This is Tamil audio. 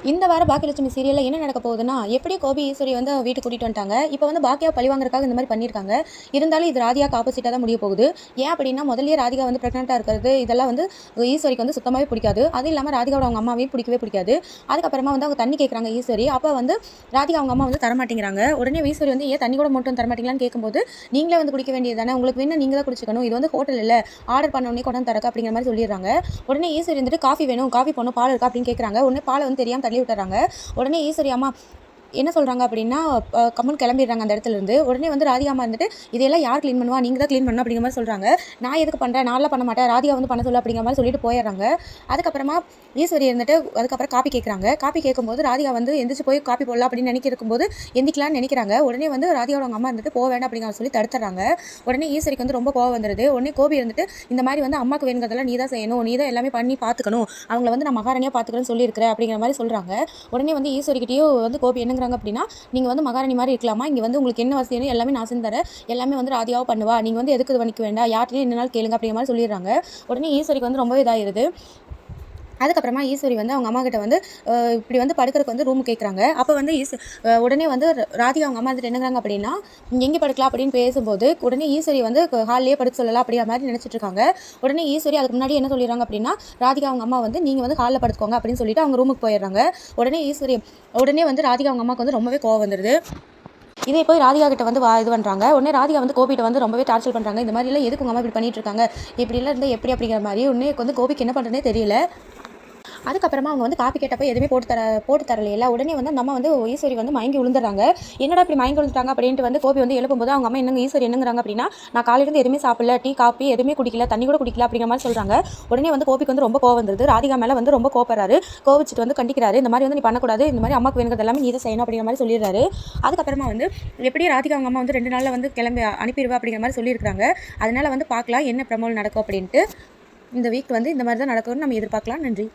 இந்த வாரம் பாக்கியலட்சுமி சீரியலில் என்ன நடக்க போகுதுன்னா, எப்படி கோபி ஈஸ்வரி வந்து வீட்டுக்கு கூட்டிகிட்டு வந்துட்டாங்க. இப்போ வந்து பாக்கியா பழி வாங்குறதுக்காக இந்த மாதிரி பண்ணியிருக்காங்க. இருந்தாலும் இது ராதிகாக்கு ஆப்போசிட்டாக தான் முடிய போகுது. ஏன் அப்படின்னா, முதல்லயே ராதிகா வந்து ப்ரெக்னெண்ட்டாக இருக்கிறது இதெல்லாம் வந்து ஈஸ்வரிக்கு வந்து சுத்தமாகவே பிடிக்காது. அதுவும் இல்லாமல் ராதிகாவோட அவங்க அம்மாவையும் பிடிக்கவே பிடிக்காது. அதுக்கப்புறமா வந்து அவங்க தண்ணி கேட்குறாங்க ஈஸ்வரி. அப்போ வந்து ராதிகா அவங்க அம்மா வந்து தரமாட்டேங்கிறாங்க. உடனே ஈஸ்வரி வந்து ஏன் தண்ணி கூட மட்டும் தரமாட்டீங்களான்னு கேட்கும்போது, நீங்களே வந்து குடிக்க வேண்டியது தானே, உங்களுக்கு வேணும் நீங்கள் தான் குடிச்சிக்கணும், இது வந்து ஹோட்டல் இல்லை, ஆர்டர் பண்ண உடனே கொண்டாந்து தரக்கு அப்படிங்கிற மாதிரி சொல்லிடுறாங்க. உடனே ஈஸ்வரி வந்துட்டு காஃபி வேணும், காஃபி போடணும், பால் இருக்கா அப்படின்னு கேட்குறாங்க. உடனே பாலை வந்து தெரியாமல் தள்ளி விட்டுறாங்க. உடனே ஈஸ்வரி அம்மா என்ன சொல்கிறாங்க அப்படின்னா, கம்முன்னு கிளம்பிடுறாங்க அந்த இடத்துலேருந்து. உடனே வந்து ராதிகா அம்மா இருந்துட்டு, இதெல்லாம் யார் க்ளீன் பண்ணுவா, நீங்கள் தான் க்ளீன் பண்ணணும் அப்படிங்கிற மாதிரி சொல்கிறாங்க. நான் எதுக்கு பண்ணுறேன், நான்லாம் பண்ண மாட்டேன், ராதிகா வந்து பண்ண சொல்லு அப்படிங்கிற மாதிரி சொல்லிட்டு போயிடுறாங்க. அதுக்கப்புறமா ஈஸ்வரி இருந்துட்டு அதுக்கப்புறம் காப்பி கேட்குறாங்க. காப்பி கேட்கும்போது ராதிகா வந்து எந்திரிச்சு போய் காப்பி போடலாம் அப்படின்னு நினைக்கிறக்கும்போது எந்திக்கலான்னு நினைக்கிறாங்க. உடனே வந்து ராதிகாவோட அவங்க அம்மா இருந்துட்டு போக வேண்டாம் அப்படிங்கிற சொல்லி தடுத்துறாங்க. உடனே ஈஸ்வரிக்கு வந்து ரொம்ப கோவம் வந்துடுது. உடனே கோபி இருந்துட்டு, இந்த மாதிரி வந்து அம்மாவுக்கு வேணுங்கிறதெல்லாம் நீ தான் செய்யணும், நீ தான் எல்லாமே பண்ணி பார்த்துக்கணும், அவங்கள வந்து நான் மகாராணியாக பார்த்துக்கிறேன்னு சொல்லியிருக்கிறேன் அப்படிங்கிற மாதிரி சொல்கிறாங்க. உடனே வந்து ஈஸ்வரிக்கிட்டேயும் வந்து கோபி என்னங்கிறாங்க அப்படின்னா, நீங்கள் வந்து மகாராணி மாதிரி இருக்கலாமா, இங்கே வந்து உங்களுக்கு என்ன வசதின்னு எல்லாமே நான் செஞ்சு தரேன், எல்லாமே வந்து ராதிகாவும் பண்ணுவா, நீங்கள் வந்து எதுக்கு இது பண்ணிக்க வேண்டாம், யார்ட்டையும் என்னனாலும் கேளுங்க அப்படிங்கிற மாதிரி சொல்லிடுறாங்க. உடனே ஈஸ்வரிக்கு வந்து ரொம்பவே இதாகிடுது. அதுக்கப்புறமா ஈஸ்வரி வந்து அவங்க அம்மா கிட்ட வந்து இப்படி வந்து படுக்கிறதுக்கு வந்து ரூம் கேட்குறாங்க. அப்போ வந்து உடனே வந்து ராதிகா அவங்க அம்மா வந்துட்டு என்னங்கிறாங்க அப்படின்னா, எங்கே படுக்கலாம் அப்படின்னு பேசும்போது உடனே ஈஸ்வரி வந்து ஹால்லேயே படுக்க சொல்லலாம் அப்படிங்கிற மாதிரி நினச்சிட்டு இருக்காங்க. உடனே ஈஸ்வரி அதுக்கு முன்னாடி என்ன சொல்லிடுறாங்க அப்படின்னா, ராதிகா அவங்க அம்மா வந்து நீங்கள் வந்து ஹாலில் படுத்துக்கோங்க அப்படின்னு சொல்லிட்டு அவங்க ரூமுக்கு போயிடுறாங்க. உடனே வந்து ராதிகா அவங்க அம்மாவுக்கு வந்து ரொம்பவே கோவம் வந்துடுது. இதே போய் ராதிகா கிட்ட வந்து இது பண்ணுறாங்க. உடனே ராதிகா வந்து கோபிகிட்ட வந்து ரொம்பவே டார்ச்சர் பண்ணுறாங்க. இந்த மாதிரிலாம் எதுக்கு உங்கள் அம்மா இப்படி பண்ணிட்டு இருக்காங்க, இப்படிலாம் இருந்தால் எப்படி அப்படிங்கிற மாதிரி. உடனே வந்து கோபிக்கு என்ன பண்ணுறதுனே தெரியல. அதுக்கப்புறமா அவங்க வந்து காப்பி கேட்டப்போ எதுவுமே போட்டு தரலையில. உடனே வந்து அந்த அம்மா வந்து ஈஸ்வரி வந்து மயங்கி விழுந்துடுறாங்க. என்னடா இப்படி மயங்கி விழுந்துட்டாங்க அப்படின்ட்டு வந்து கோபி வந்து எழுப்பும்போது அவங்க அம்மா என்னங்க ஈஸ்வரி என்னங்கிறாங்க அப்படின்னா, நான் காலையிலேருந்து எதுவுமே சாப்பிடல, டீ காப்பி எதுவுமே குடிக்கல, தண்ணி கூட குடிக்கல அப்படிங்கிற மாதிரி சொல்கிறாங்க. உடனே வந்து கோபிக்கு வந்து ரொம்ப கோவம் வந்துருது. ராதிகா மேலே வந்து ரொம்ப கோபப்படுறாரு. கோவிச்சிட்டு வந்து கண்டிக்கிறாரு. இந்த மாதிரி வந்து நீ பண்ணக்கூடாது, இந்த மாதிரி அம்மாவுக்கு வேணுங்கிறது எல்லாமே நீ தான் செய்யணும் அப்படிங்கிற மாதிரி சொல்லிடுறாரு. அதுக்கப்புறமா வந்து எப்படி ராதிகா அவங்க அம்மா வந்து 2 நாளில் வந்து கிளம்பி அனுப்பிடுவா அப்படிங்கிற மாதிரி சொல்லியிருக்காங்க. அதனால வந்து பார்க்கலாம் என்ன ப்ரமோல் நடக்கும் அப்படின்ட்டு. இந்த வீக் வந்து இந்த மாதிரி தான் நடக்கும்னு நம்ம எதிர்பார்க்கலாம். நன்றி.